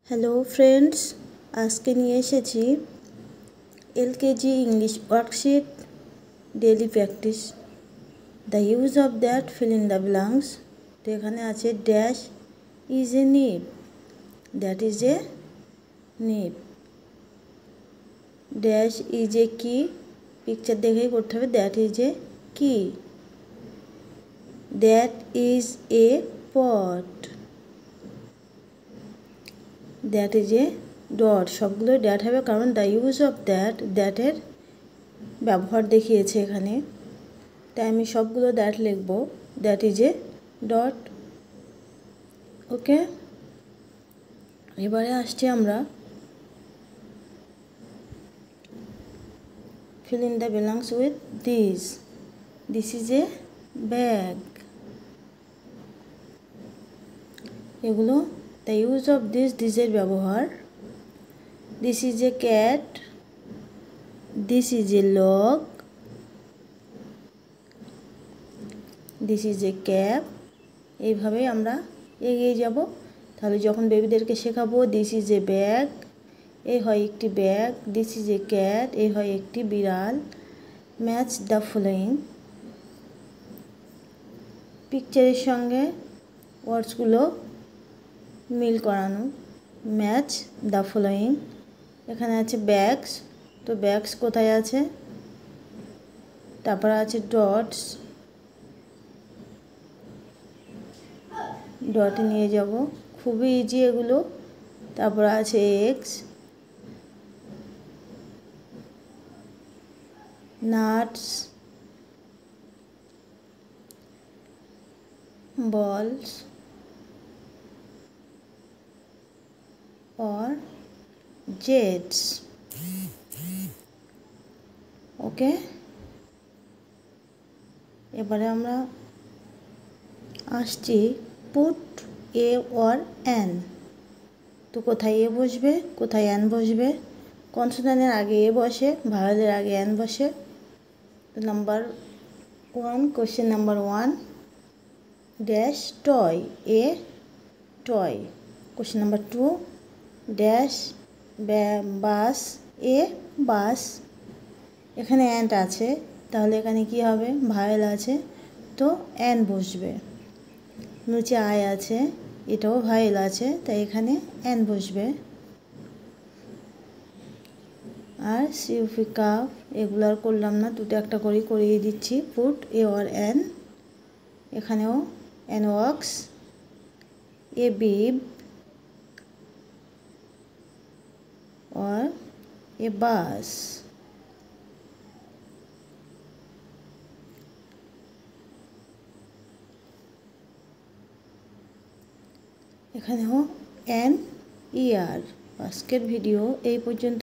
Hello friends, আজকে নিয়ে এসেছি LKG English worksheet daily practice. The use of that fill in the blanks. তো এখানে আছে dash is a nip, that is a nip. Dash is a key, picture দেখেই করতে হবে। That is a key. That is a pot, that is a dot. সবগুলো that হবে কারণ the use of that, দ্যাটের ব্যবহার দেখিয়েছে এখানে, তাই আমি সবগুলো দ্যাট লিখব। That is a dot. ওকে, এবারে আসছি আমরা fill in the blanks with this. This is a bag. এগুলো the use of this, this এর ব্যবহার। This is a cat. This is a log. This is a cap. এইভাবে আমরা এগিয়ে যাব। তাহলে যখন বেবিদেরকে শেখাবো দিস ইজ এ ব্যাগ, এই হয় একটি bag. This is a cat, এই হয় একটি বিড়াল। ম্যাচ দ্য ফলোয়িং, পিকচারের সঙ্গে ওয়ার্ডসগুলো মিল করানো। Match the following. এখানে আছে ব্যাগস, তো ব্যাগস কোথায় আছে? তারপর আছে ডটস, ডটে নিয়ে যাব, খুবই ইজি এগুলো। তারপর আছে এগস, নাটস, বলস or jets. ওকে, এবারে আমরা আসছি পুট এ অর অ্যান। তো কোথায় এ বসবে, কোথায় অ্যান বসবে? কনসোনেন্টের আগে এ বসে, ভাওয়েলের আগে অ্যান বসে। তো number 1, question number 1, dash toy, a toy. Question number 2, dash bus, a bus. এখানে অ্যান্ট আছে, তাহলে এখানে কি হবে? ভাওয়েল আছে, তো অ্যান বসবে। নিচে আই আছে, এটাও ভাওয়েল আছে, তাই এখানে অ্যান বসবে। আর সিউফি কাপ এগুলো আর করলাম না, দুটো একটা করে করিয়ে দিচ্ছি। পুট এ অর অ্যান, এখানেও an wax, a bib or a bus. এখানেও an ear। আজকের ভিডিও এই পর্যন্ত।